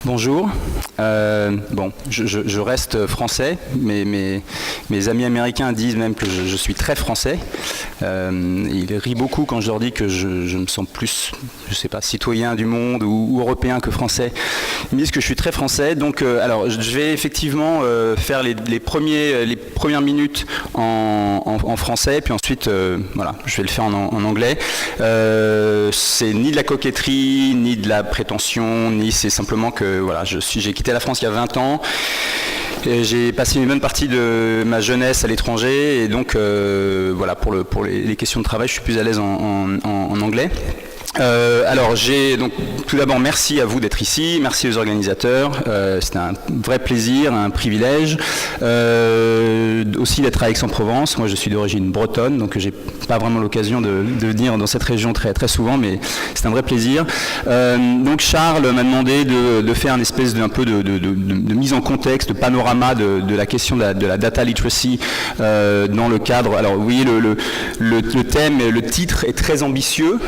Bonjour. Bon, je reste français, mais mes amis américains disent même que je suis très français. Ils rient beaucoup quand je leur dis que je me sens plus, je sais pas, citoyen du monde ou européen que français. Ils me disent que je suis très français. Donc, alors, je vais effectivement faire les premières minutes en français, puis ensuite, voilà, je vais le faire en anglais. C'est ni de la coquetterie, ni de la prétention, ni c'est simplement que voilà, j'ai quitté la France il y a 20 ans. J'ai passé une bonne partie de ma jeunesse à l'étranger et donc voilà, pour les questions de travail, je suis plus à l'aise en anglais. Alors, donc tout d'abord, merci à vous d'être ici, merci aux organisateurs, c'était un vrai plaisir, un privilège, aussi d'être à Aix-en-Provence. Moi je suis d'origine bretonne, donc j'ai pas vraiment l'occasion de venir dans cette région très souvent, mais c'est un vrai plaisir. Donc Charles m'a demandé de faire une espèce de mise en contexte, de panorama de la question de la data literacy dans le cadre. Alors oui, le thème, le titre est très ambitieux.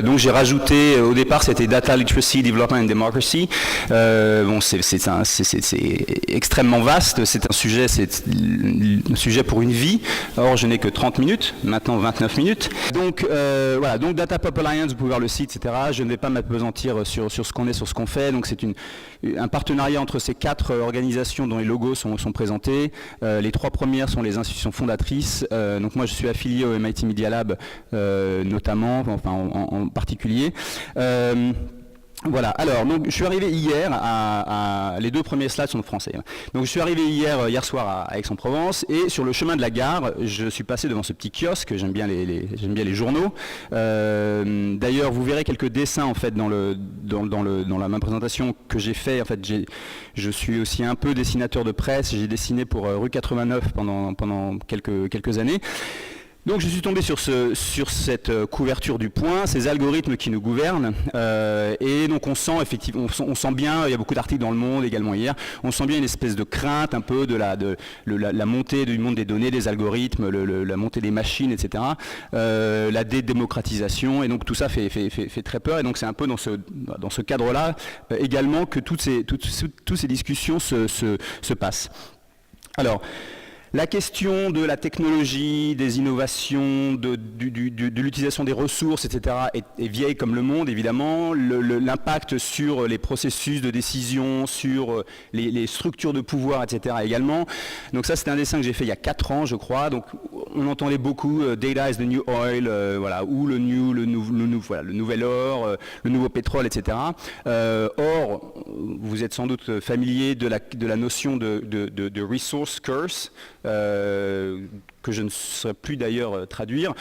Donc j'ai rajouté, au départ c'était Data Literacy, Development and Democracy. Bon, c'est extrêmement vaste, c'est un sujet pour une vie. Or je n'ai que 30 minutes, maintenant 29 minutes. Donc voilà, donc Data Pop Alliance, vous pouvez voir le site, etc. Je ne vais pas m'appesantir sur ce qu'on est, sur ce qu'on fait. Donc c'est un partenariat entre ces 4 organisations dont les logos sont présentés. Les 3 premières sont les institutions fondatrices. Donc moi je suis affilié au MIT Media Lab notamment, enfin en particulier. Voilà, alors donc, je suis arrivé hier les 2 premiers slides sont français. Donc je suis arrivé hier soir à Aix-en-Provence et sur le chemin de la gare, je suis passé devant ce petit kiosque, j'aime bien les journaux. D'ailleurs, vous verrez quelques dessins en fait dans la même présentation que j'ai fait. En fait, je suis aussi un peu dessinateur de presse, j'ai dessiné pour Rue 89 pendant quelques années. Donc je suis tombé sur cette couverture du Point, ces algorithmes qui nous gouvernent, et donc on sent effectivement, on sent bien, il y a beaucoup d'articles dans Le Monde également hier, on sent bien une espèce de crainte un peu de la montée du monde des données, des algorithmes, la montée des machines, etc., la dédémocratisation, et donc tout ça fait très peur, et donc c'est un peu dans ce cadre-là également que toutes ces discussions se passent. Alors, la question de la technologie, des innovations, de l'utilisation des ressources, etc. est vieille comme le monde, évidemment. L'impact sur les processus de décision, sur les structures de pouvoir, etc. également. Donc ça, c'était un dessin que j'ai fait il y a 4 ans, je crois. Donc on entendait beaucoup data is the new oil, voilà, ou le nouvel or, le nouveau pétrole, etc. Or, vous êtes sans doute familier de la notion de resource curse. Que je ne saurais plus d'ailleurs traduire,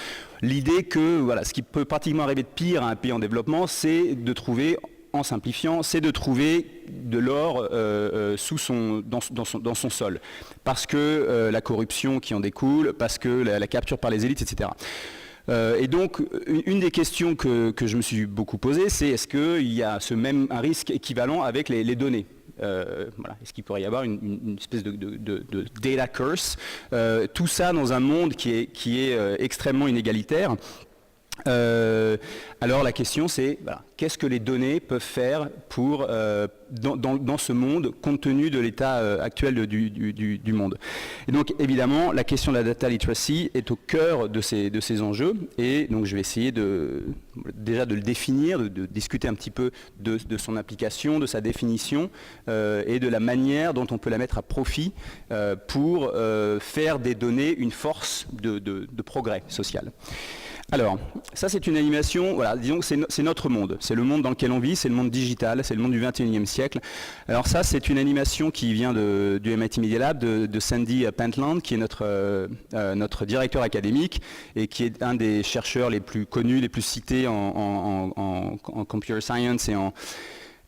l'idée que voilà, ce qui peut pratiquement arriver de pire à un pays en développement, c'est de trouver, en simplifiant, c'est de trouver de l'or dans son sol, parce que la corruption qui en découle, parce que la capture par les élites, etc. Et donc, une des questions que je me suis beaucoup posée, c'est est-ce qu'il y a un risque équivalent avec les données ? Voilà. Est-ce qu'il pourrait y avoir une espèce de data curse, tout ça dans un monde qui est extrêmement inégalitaire. Alors la question c'est, voilà, qu'est-ce que les données peuvent faire pour, dans ce monde, compte tenu de l'état actuel du monde. Et donc évidemment la question de la data literacy est au cœur de ces enjeux, et donc je vais essayer déjà de le définir, de discuter un petit peu de son application, de sa définition, et de la manière dont on peut la mettre à profit pour faire des données une force de progrès social. Alors, ça c'est une animation, voilà, disons que c'est notre monde, c'est le monde dans lequel on vit, c'est le monde digital, c'est le monde du 21e siècle. Alors ça c'est une animation qui vient du MIT Media Lab, de Sandy Pentland, qui est notre directeur académique et qui est un des chercheurs les plus connus, les plus cités en computer science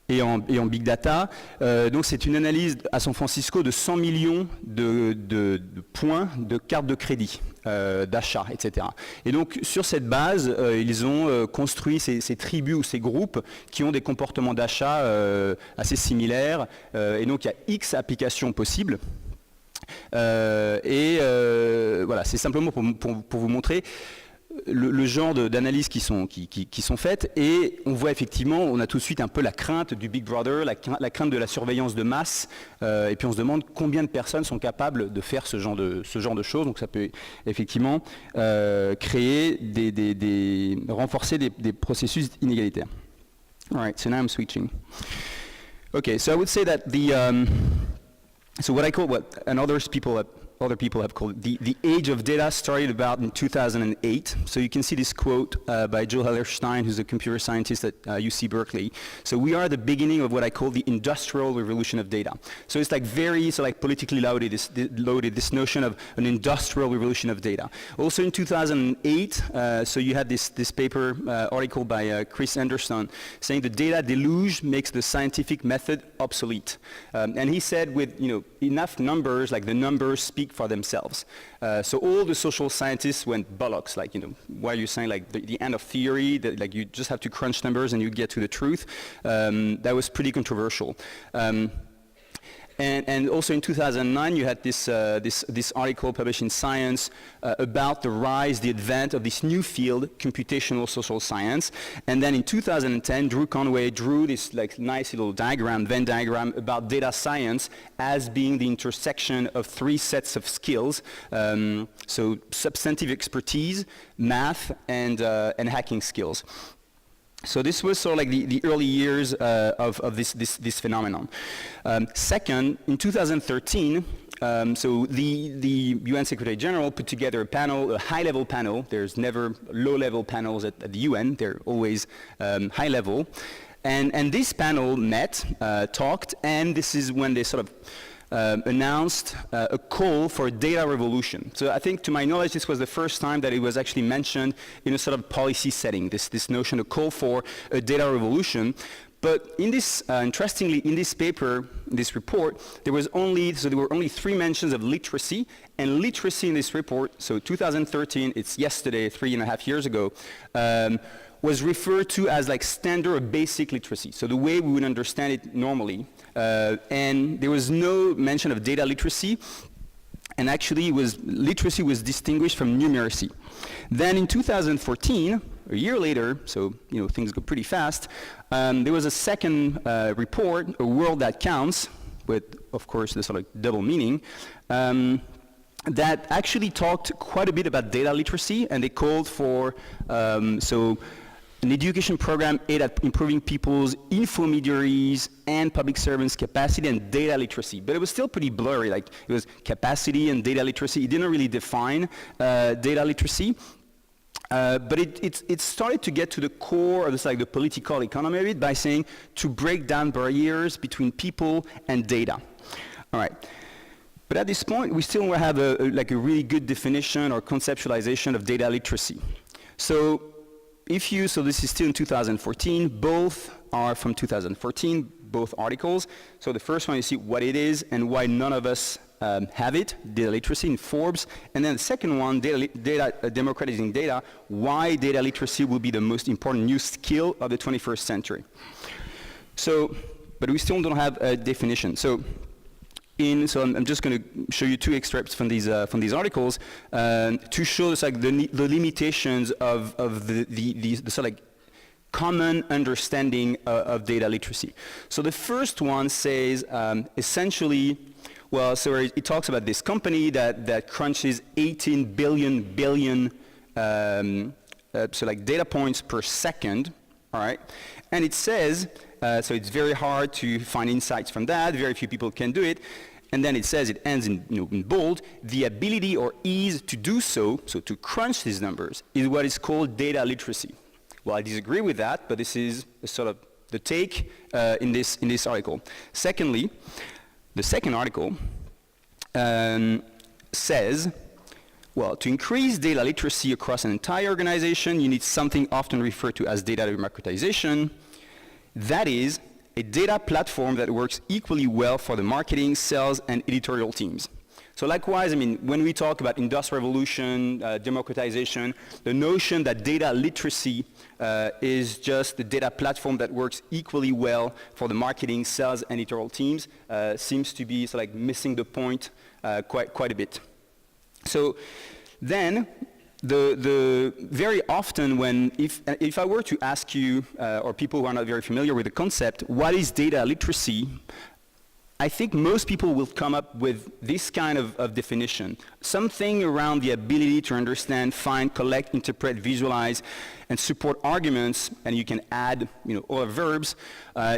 et en big data. Donc c'est une analyse à San Francisco de 100 millions de points de cartes de crédit, d'achat, etc. Et donc sur cette base, ils ont construit ces tribus ou ces groupes qui ont des comportements d'achat assez similaires. Et donc il y a X applications possibles. Voilà, c'est simplement pour vous montrer. le genre d'analyses qui sont faites, et on voit effectivement, on a tout de suite un peu la crainte du Big Brother, la crainte de la surveillance de masse, et puis on se demande combien de personnes sont capables de faire ce genre de choses. Donc ça peut effectivement créer renforcer des processus inégalitaires. All right, so now I'm switching. Okay, so I would say that so what other people have called the age of data started about in 2008. So you can see this quote by Joel Hellerstein, who's a computer scientist at UC Berkeley. So we are at the beginning of what I call the industrial revolution of data. So it's like politically loaded, this notion of an industrial revolution of data. Also in 2008, so you had this paper article by Chris Anderson saying the data deluge makes the scientific method obsolete. And he said with enough numbers, like the numbers speak for themselves. So all the social scientists went bollocks, while you're saying the end of theory, that you just have to crunch numbers and you get to the truth. That was pretty controversial. And also in 2009, you had this article published in Science about the advent of this new field, computational social science. And then in 2010, Drew Conway drew this nice little Venn diagram about data science as being the intersection of three sets of skills. So substantive expertise, math, and hacking skills. So this was sort of the early years of this phenomenon. Second, in 2013, so the UN Secretary General put together a high-level panel. There's never low-level panels at the UN. They're always high-level. And this panel met, talked, and this is when they sort of announced a call for a data revolution. So I think, to my knowledge, this was the first time that it was actually mentioned in a sort of policy setting, this notion, a call for a data revolution. But in this, interestingly, in this paper, this report, there were only 3 mentions of literacy, and literacy in this report, so 2013, it's yesterday, 3.5 years ago, was referred to as standard or basic literacy, so the way we would understand it normally. And there was no mention of data literacy, and actually literacy was distinguished from numeracy. Then in 2014, a year later, so things go pretty fast, there was a second report, A World That Counts, with, of course, this sort of double meaning, that actually talked quite a bit about data literacy, and they called for an education program aimed at improving people's intermediaries and public servants' capacity and data literacy. But it was still pretty blurry, it was capacity and data literacy. It didn't really define data literacy. But it started to get to the core of the political economy of it by saying to break down barriers between people and data. All right. But at this point, we still don't have a really good definition or conceptualization of data literacy. So this is still in 2014, both are from 2014, both articles. So the first one, you see what it is and why none of us have it, data literacy in Forbes. And then the second one, democratizing data, why data literacy will be the most important new skill of the 21st century. So, but we still don't have a definition. So I'm just going to show you 2 extracts from these articles to show the limitations of the sort of common understanding of data literacy. So the first one says essentially, so it talks about this company that crunches 18 billion data points per second, all right? And it says, so it's very hard to find insights from that, very few people can do it. And then it says, it ends in bold, the ability or ease to do so to crunch these numbers, is what is called data literacy. Well, I disagree with that, but this is sort of the take in this article. Secondly, the second article says, well, to increase data literacy across an entire organization, you need something often referred to as data democratization. That is, a data platform that works equally well for the marketing, sales, and editorial teams. So likewise, when we talk about industrial revolution, democratization, the notion that data literacy is just the data platform that works equally well for the marketing, sales, and editorial teams seems to be missing the point quite a bit. So then, very often if I were to ask you, or people who are not very familiar with the concept, what is data literacy, I think most people will come up with this kind of definition. Something around the ability to understand, find, collect, interpret, visualize, and support arguments, and you can add other verbs,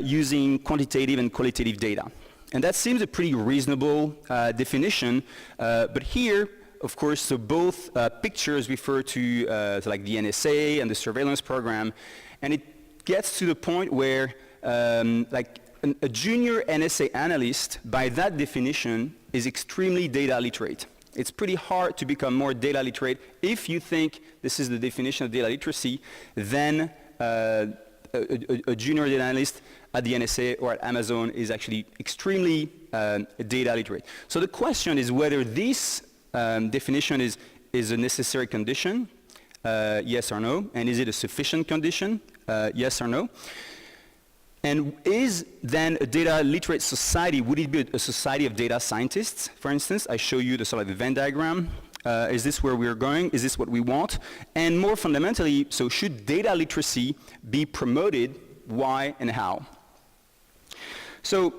using quantitative and qualitative data. And that seems a pretty reasonable definition, but here, of course, so both pictures refer to like the NSA and the surveillance program, and it gets to the point where a junior NSA analyst, by that definition, is extremely data literate. It's pretty hard to become more data literate if you think this is the definition of data literacy than a junior data analyst at the NSA or at Amazon is actually extremely data literate. So the question is whether this definition is a necessary condition, yes or no, and is it a sufficient condition, yes or no? And is then a data literate society, would it be a society of data scientists, for instance? I show you the sort of the Venn diagram. Is this where we're going? Is this what we want? And more fundamentally, so should data literacy be promoted? Why and how? So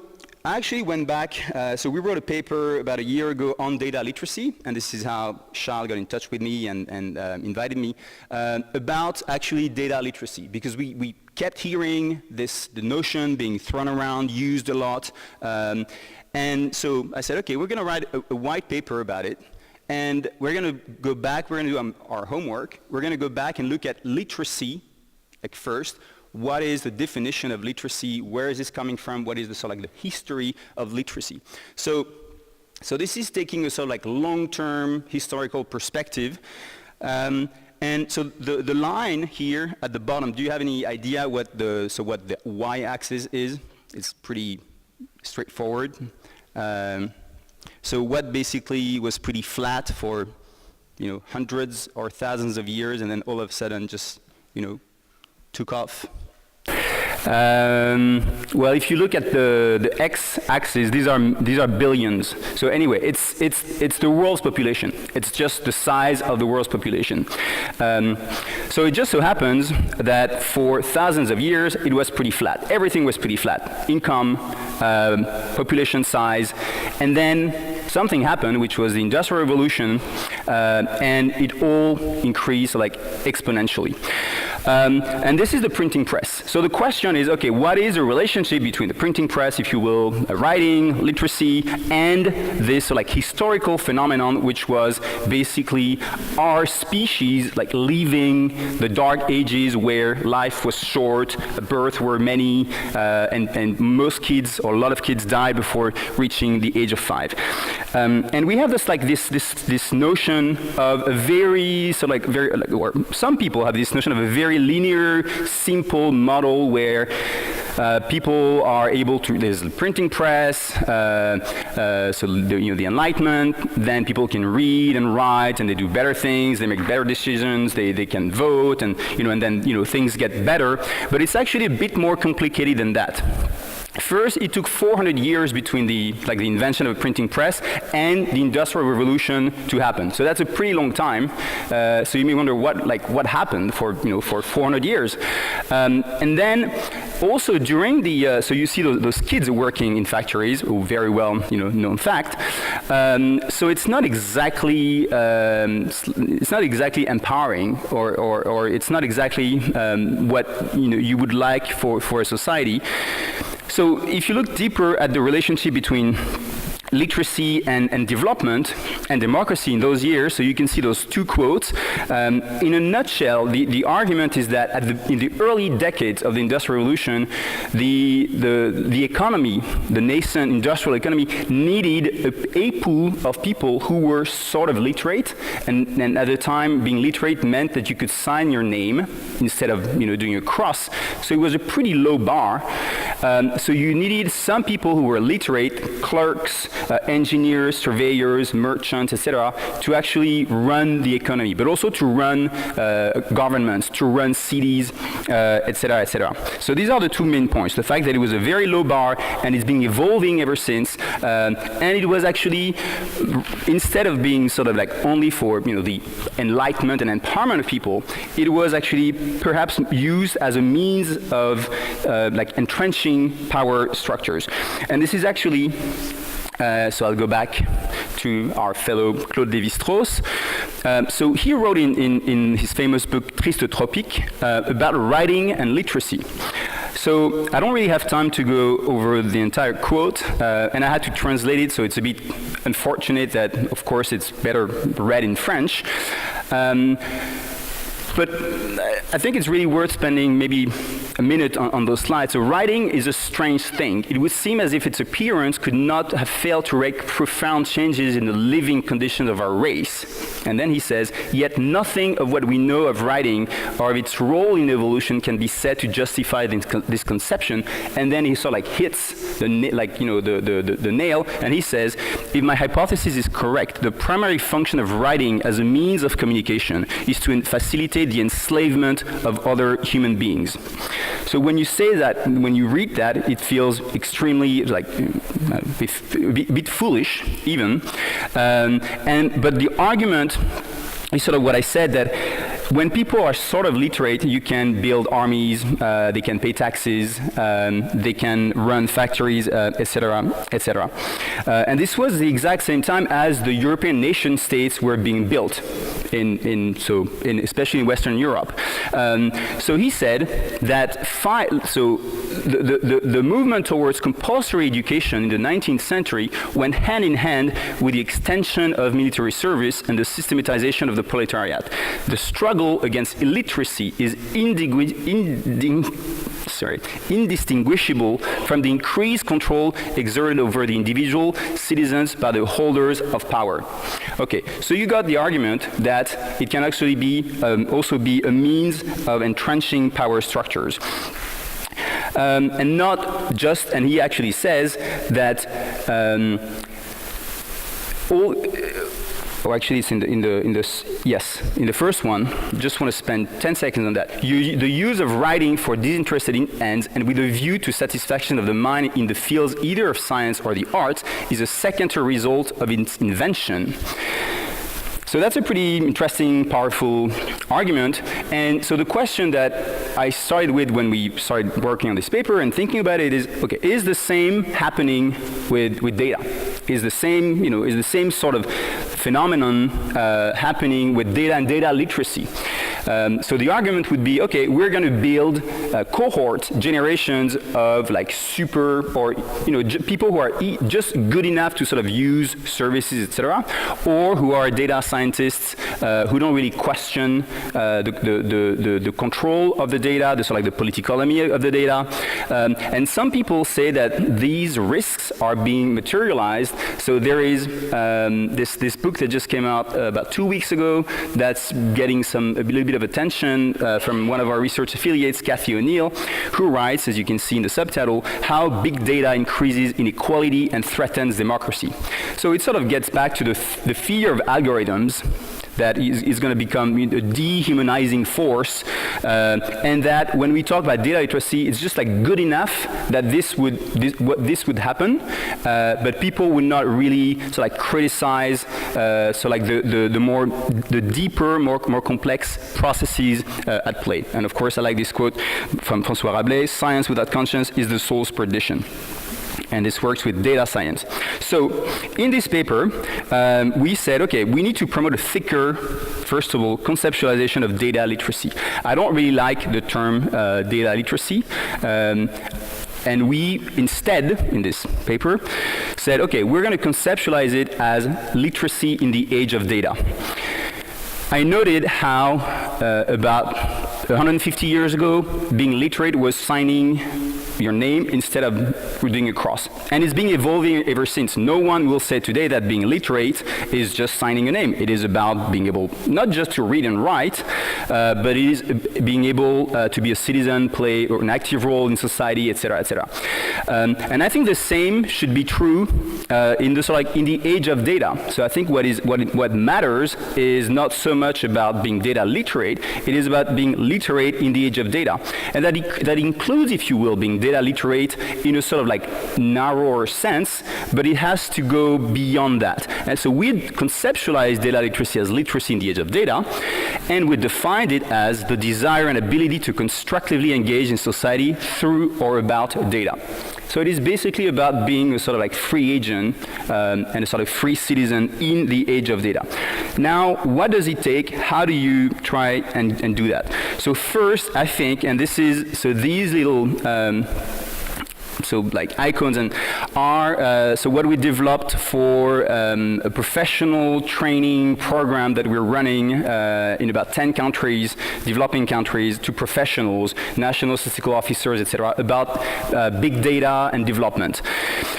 I actually went back, so we wrote a paper about a year ago on data literacy, and this is how Charles got in touch with me and invited me, about actually data literacy, because we kept hearing the notion being thrown around, used a lot, and so I said, okay, we're going to write a white paper about it, and we're going to go back, we're going to do our homework, we're going to go back and look at literacy, like first. What is the definition of literacy? Where is this coming from? What is the sort of like the history of literacy? So this is taking a sort of like long-term historical perspective. And so the line here at the bottom, do you have any idea what the y-axis is? It's pretty straightforward. So what basically was pretty flat for hundreds or thousands of years, and then all of a sudden just took off. Well, if you look at the x-axis, these are billions. So anyway, it's the world's population. It's just the size of the world's population. So it just so happens that for thousands of years, it was pretty flat. Everything was pretty flat. Income, population size, and then something happened, which was the Industrial Revolution, and it all increased like exponentially. And this is the printing press. So the question is, okay, what is the relationship between the printing press, if you will, writing, literacy, and this like historical phenomenon, which was basically our species like leaving the dark ages where life was short, births were many, and most kids, or a lot of kids, died before reaching the age of 5. And we have this notion of a very, or some people have this notion of a very linear, simple model where people are able to, there's the printing press, so the Enlightenment, then people can read and write, and they do better things, they make better decisions, they can vote, and then things get better. But it's actually a bit more complicated than that. First, it took 400 years between the invention of a printing press and the Industrial Revolution to happen. So that's a pretty long time. So you may wonder what happened for 400 years. And then also during the so you see those kids working in factories, very well known fact. So it's not exactly empowering, or it's not exactly what you would like for a society. So if you look deeper at the relationship between literacy and development and democracy in those years, so you can see those two quotes. In a nutshell, the argument is that in the early decades of the Industrial Revolution, the economy, the nascent industrial economy, needed a pool of people who were sort of literate, and at the time being literate meant that you could sign your name instead of doing a cross. So it was a pretty low bar. So you needed some people who were literate, clerks, engineers, surveyors, merchants, etc., to actually run the economy, but also to run governments, to run cities, etc., etc. So these are the two main points. The fact that it was a very low bar and it's been evolving ever since, and it was actually, instead of being sort of like only for the enlightenment and empowerment of people, it was actually perhaps used as a means of like entrenching power structures. And this is actually, so I'll go back to our fellow Claude Lévi-Strauss. So he wrote in his famous book Triste Tropique about writing and literacy. So I don't really have time to go over the entire quote, and I had to translate it, so it's a bit unfortunate that, of course, it's better read in French. But I think it's really worth spending maybe a minute on those slides. So writing is a strange thing. It would seem as if its appearance could not have failed to wreak profound changes in the living conditions of our race. And then he says, yet nothing of what we know of writing or of its role in evolution can be said to justify this conception. And then he sort of like hits the nail, and he says, if my hypothesis is correct, the primary function of writing as a means of communication is to facilitate the enslavement of other human beings. So when you say that, when you read that, it feels extremely like a bit foolish, even. But the argument is sort of what I said, that when people are sort of literate, you can build armies, they can pay taxes, they can run factories, etc., etc. And this was the exact same time as the European nation states were being built, especially in Western Europe. So he said that the movement towards compulsory education in the 19th century went hand in hand with the extension of military service and the systematization of the proletariat. The struggle against illiteracy is indistinguishable from the increased control exerted over the individual citizens by the holders of power. Okay, so you got the argument that it can actually be also be a means of entrenching power structures. And not just, and he actually says that actually it's in the first one. Just want to spend 10 seconds on that. The use of writing for disinterested ends and with a view to satisfaction of the mind in the fields either of science or the arts is a secondary result of its invention. So that's a pretty interesting, powerful argument. And so the question that I started with when we started working on this paper and thinking about it is, okay, is the same happening with data? Is the same sort of phenomenon happening with data and data literacy? So the argument would be, okay, we're going to build cohort generations of like super, or people who are just good enough to sort of use services, etc., or who are data scientists who don't really question the control of the data, the sort of like the political economy of the data. And some people say that these risks are being materialized. So there is this book that just came out about 2 weeks ago that's getting a little bit of attention from one of our research affiliates, Kathy O'Neill, who writes, as you can see in the subtitle, How Big Data Increases Inequality and Threatens Democracy. So it sort of gets back to the fear of algorithms that is going to become a dehumanizing force, and that when we talk about data literacy, it's just like good enough that this would happen, but people would not really sort of like criticize the deeper, more complex processes at play. And of course, I like this quote from François Rabelais: "Science without conscience is the soul's perdition." And this works with data science. So in this paper, we said, okay, we need to promote a thicker, first of all, conceptualization of data literacy. I don't really like the term data literacy. And we instead, in this paper, said, okay, we're going to conceptualize it as literacy in the age of data. I noted how about 150 years ago, being literate was signing your name instead of doing a cross. And it's been evolving ever since. No one will say today that being literate is just signing a name. It is about being able not just to read and write, but it is being able to be a citizen, play an active role in society, etc., etc. And I think the same should be true in the age of data. So I think what matters is not so much about being data literate. It is about being literate in the age of data, and that includes, if you will, being data literate in a sort of like narrower sense, but it has to go beyond that. And so we conceptualize data literacy as literacy in the age of data, and we defined it as the desire and ability to constructively engage in society through or about data. So it is basically about being a sort of like free agent and a sort of free citizen in the age of data. Now, what does it take? How do you try and do that? So first, I think, and this is, so these little so like icons and are so what we developed for a professional training program that we're running in about 10 countries, developing countries, to professionals, national statistical officers, etc., about big data and development.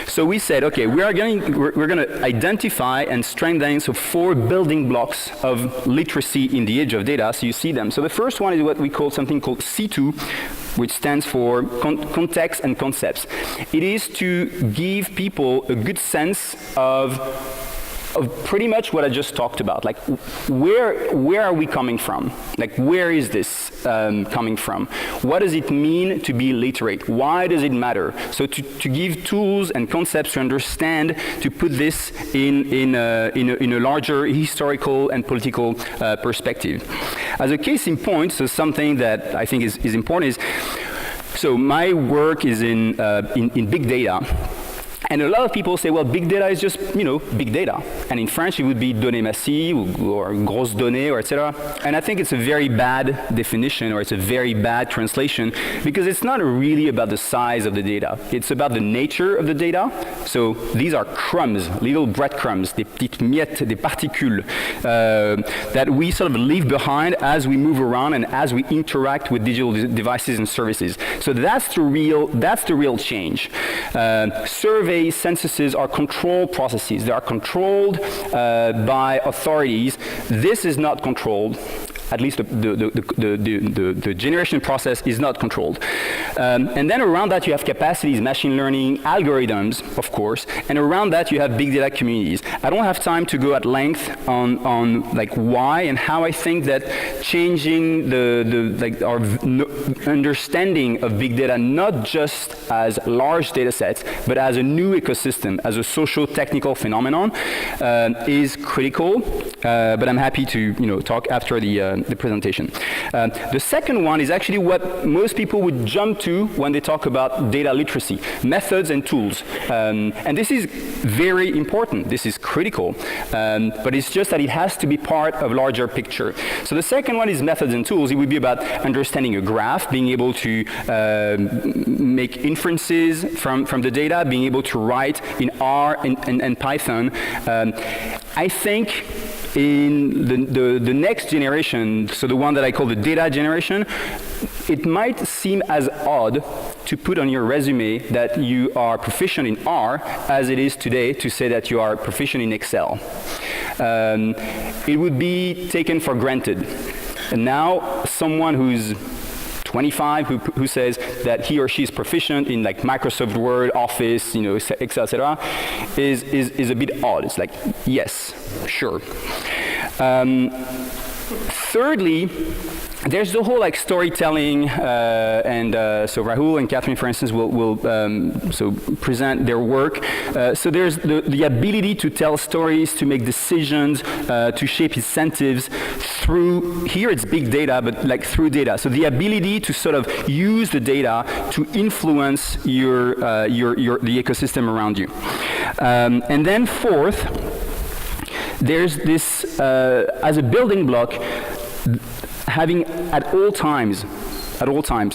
So we said, okay, we're going to identify and strengthen 4 building blocks of literacy in the age of data. So you see them. So the first one is what we call something called C2, which stands for context and concepts. It is to give people a good sense of pretty much what I just talked about. Like, where are we coming from? Like, where is this coming from? What does it mean to be literate? Why does it matter? So to give tools and concepts to understand, to put this in a larger historical and political perspective. As a case in point, so something that I think is important is, so my work is in big data. And a lot of people say, well, big data is just, big data. And in French, it would be données massives or grosses données, or etc. And I think it's a very bad definition, or it's a very bad translation, because it's not really about the size of the data. It's about the nature of the data. So these are crumbs, little breadcrumbs, des petites miettes, des particules, that we sort of leave behind as we move around and as we interact with digital devices and services. So that's the real change. Surveys, censuses are controlled processes. They are controlled by authorities. This is not controlled. At least the generation process is not controlled. And then around that you have capacities, machine learning, algorithms, of course, and around that you have big data communities. I don't have time to go at length on like why and how I think that changing our understanding of big data, not just as large data sets, but as a new ecosystem, as a socio-technical phenomenon, is critical. But I'm happy to talk after the presentation. The second one is actually what most people would jump to when they talk about data literacy, methods and tools. And this is very important. This is critical. But it's just that it has to be part of a larger picture. So the second one is methods and tools. It would be about understanding a graph, being able to make inferences from the data, being able to write in R and Python. I think in the next generation, so the one that I call the data generation, it might seem as odd to put on your resume that you are proficient in R as it is today to say that you are proficient in Excel. It would be taken for granted. And now someone who's 25 who says that he or she is proficient in like Microsoft Word, Office, Excel, etc., is a bit odd. It's like, yes, sure. Thirdly, there's the whole like storytelling, and so Rahul and Catherine, for instance, will so present their work. So there's the ability to tell stories, to make decisions, to shape incentives through, here it's big data, but like through data. So the ability to sort of use the data to influence the ecosystem around you. And then fourth, there's this, as a building block, having at all times,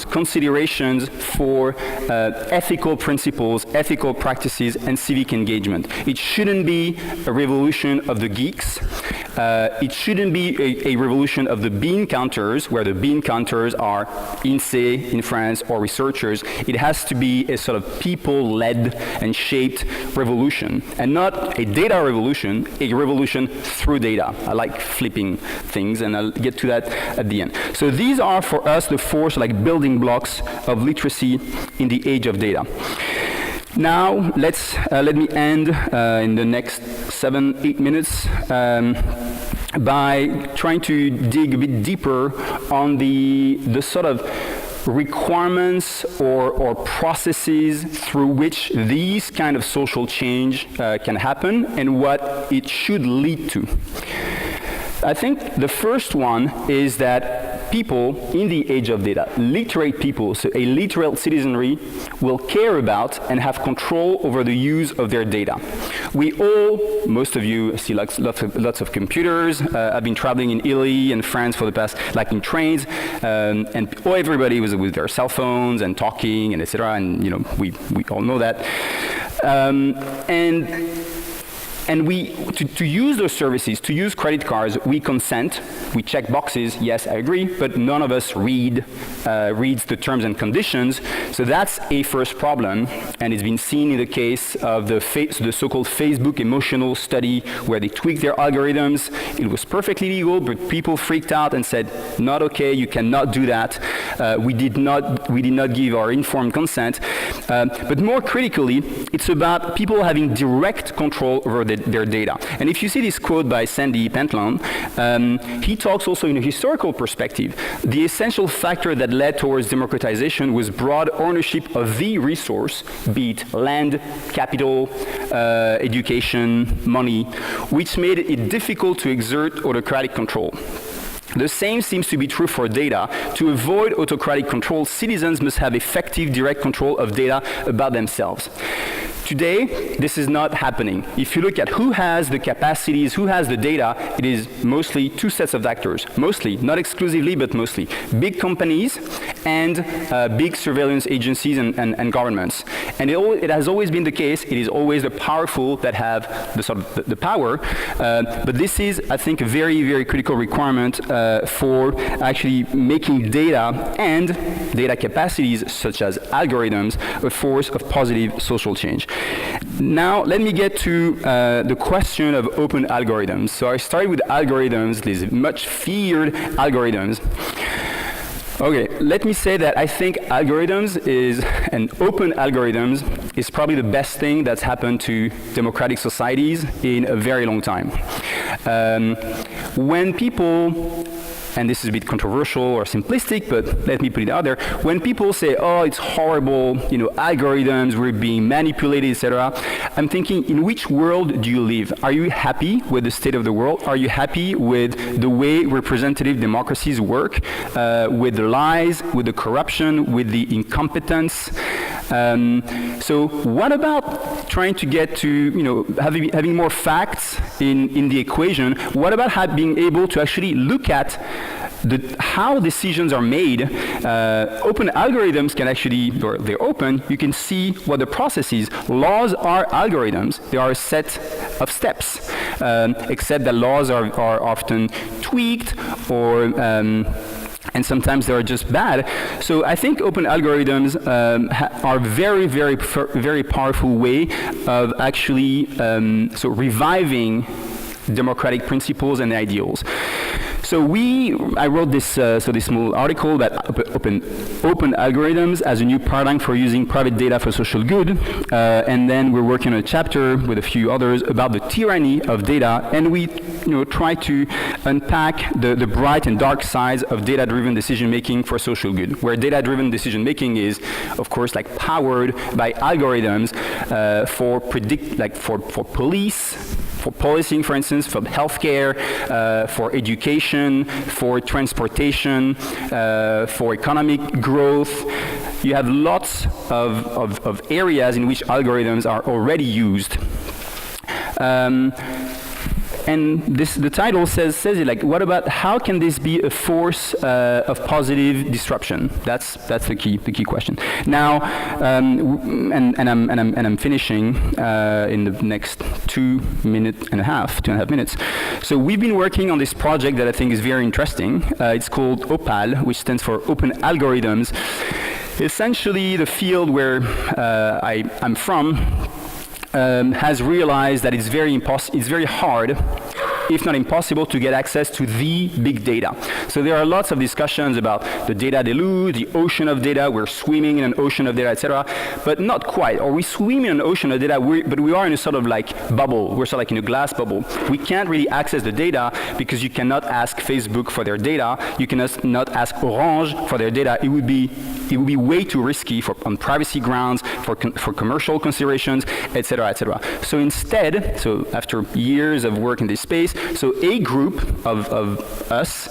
considerations for ethical principles, ethical practices, and civic engagement. It shouldn't be a revolution of the geeks. It shouldn't be a revolution of the bean counters, where the bean counters are INSEE in France or researchers. It has to be a sort of people-led and shaped revolution, and not a data revolution, a revolution through data. I like flipping things, and I'll get to that at the end. So these are, for us, the four building blocks of literacy in the age of data. Now, let me end in the next 7-8 minutes by trying to dig a bit deeper on the sort of requirements or processes through which these kind of social change can happen and what it should lead to. I think the first one is that people in the age of data, literate people, so a literate citizenry, will care about and have control over the use of their data. We all, most of you see lots of computers. I've been traveling in Italy and France for the past, in trains, and everybody was with their cell phones and talking and etc. And we all know that. And we, to use those services, to use credit cards, we consent, we check boxes, yes, I agree, but none of us reads the terms and conditions. So that's a first problem, and it's been seen in the case of the so-called Facebook emotional study, where they tweaked their algorithms. It was perfectly legal, but people freaked out and said, not okay, you cannot do that. We did not give our informed consent. But more critically, it's about people having direct control over their data. And if you see this quote by Sandy Pentland, he talks also in a historical perspective. The essential factor that led towards democratization was broad ownership of the resource, be it land, capital, education, money, which made it difficult to exert autocratic control. The same seems to be true for data. To avoid autocratic control, citizens must have effective direct control of data about themselves. Today, this is not happening. If you look at who has the capacities, who has the data, it is mostly two sets of actors. Mostly, not exclusively, but mostly. Big companies and big surveillance agencies and governments. And it has always been the case. It is always the powerful that have the power. But this is, I think, a very, very critical requirement for actually making data and data capacities, such as algorithms, a force of positive social change. Now, let me get to the question of open algorithms. So I started with algorithms, these much feared algorithms. Okay, let me say that I think algorithms and open algorithms is probably the best thing that's happened to democratic societies in a very long time. When people, and this is a bit controversial or simplistic, but let me put it out there. When people say, oh, it's horrible, algorithms, we're being manipulated, etc., I'm thinking, in which world do you live? Are you happy with the state of the world? Are you happy with the way representative democracies work, with the lies, with the corruption, with the incompetence? So what about trying to get to, having more facts in the equation? What about being able to actually look at how decisions are made? Open algorithms can actually, or they're open, you can see what the process is. Laws are algorithms. They are a set of steps, except that laws are often tweaked or and sometimes they're just bad. So I think open algorithms are very, very, very powerful way of actually reviving democratic principles and ideals. So I wrote this this small article about open algorithms as a new paradigm for using private data for social good, and then we're working on a chapter with a few others about the tyranny of data, and we try to unpack the bright and dark sides of data-driven decision-making for social good, where data-driven decision-making is, of course, powered by algorithms for police, for policing, for instance, for healthcare, for education, for transportation, for economic growth. You have lots of areas in which algorithms are already used. And the title says it like, what about how can this be a force of positive disruption? That's the key question. Now, I'm finishing in the next 2.5 minutes. So we've been working on this project that I think is very interesting. It's called OPAL, which stands for Open Algorithms. Essentially, the field where I'm from has realized that it's very hard, if not impossible, to get access to the big data. So there are lots of discussions about the data deluge, the ocean of data. We're swimming in an ocean of data, etc. But not quite. Or we swim in an ocean of data, but we are in a sort of like bubble. We're sort of like in a glass bubble. We can't really access the data because you cannot ask Facebook for their data. You cannot ask Orange for their data. It would be way too risky on privacy grounds, for commercial considerations, etc., etc. So instead, after years of work in this space, so a group of us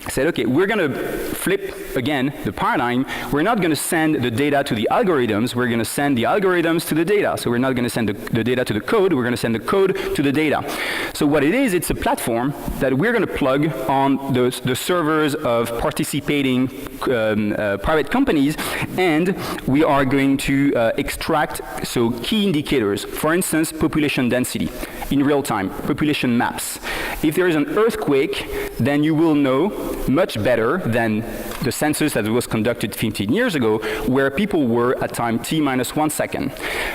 said, okay, we're going to flip again the paradigm. We're not going to send the data to the algorithms. We're going to send the algorithms to the data. So we're not going to send the data to the code. We're going to send the code to the data. So what it is, it's a platform that we're going to plug on the servers of participating private companies, and we are going to extract key indicators. For instance, population density in real time, population maps. If there is an earthquake, then you will know much better than the census that was conducted 15 years ago, where people were at time t-1 second.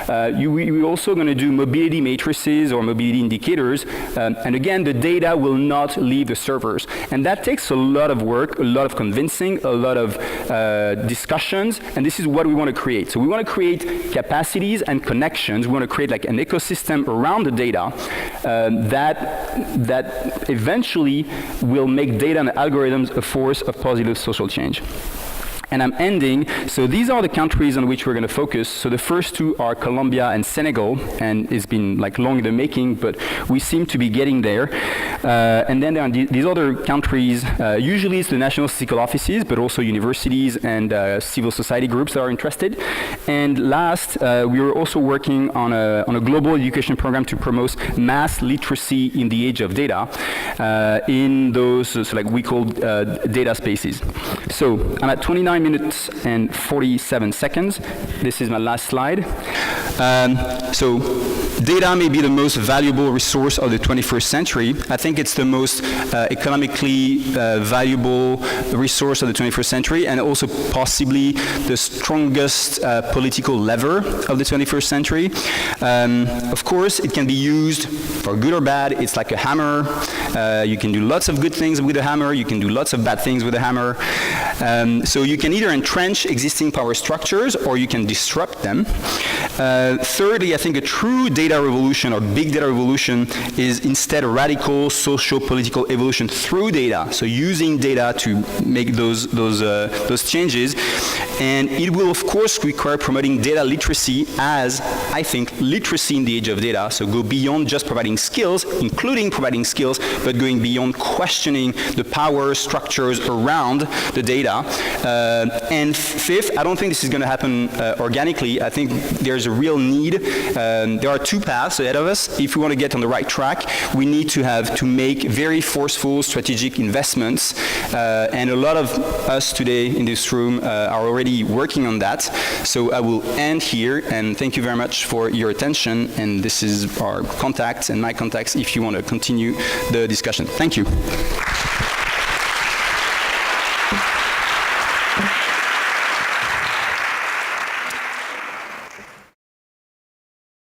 We're also going to do mobility matrices or mobility indicators, and again, the data will not leave the servers. And that takes a lot of work, a lot of convincing, a lot of discussions, and this is what we want to create. So we want to create capacities and connections. We want to create like an ecosystem around the data that eventually will make data and algorithms a force of positive social change. And I'm ending. So these are the countries on which we're going to focus. So the first two are Colombia and Senegal, and it's been like long in the making, but we seem to be getting there. And then there are these other countries. Usually it's the national statistical offices, but also universities and civil society groups that are interested. And last, we were also working on a global education program to promote mass literacy in the age of data in those like we call data spaces. So I'm at 29 minutes and 47 seconds. This is my last slide. So data may be the most valuable resource of the 21st century. I think it's the most economically valuable resource of the 21st century, and also possibly the strongest political lever of the 21st century. Of course, it can be used for good or bad. It's like a hammer. You can do lots of good things with a hammer. You can do lots of bad things with a hammer. So you can either entrench existing power structures or you can disrupt them. Thirdly, I think a true data revolution or big data revolution is instead a radical socio-political evolution through data. So using data to make those changes. And it will, of course, require promoting data literacy as, I think, literacy in the age of data. So go beyond just providing skills, including providing skills, but going beyond questioning the power structures around the data. And fifth, I don't think this is going to happen organically. I think there's a real need. There are two paths ahead of us. If we want to get on the right track, we need to make very forceful strategic investments. And a lot of us today in this room are already working on that. So I will end here, and thank you very much for your attention. And this is our contacts and my contacts if you want to continue the discussion. Thank you.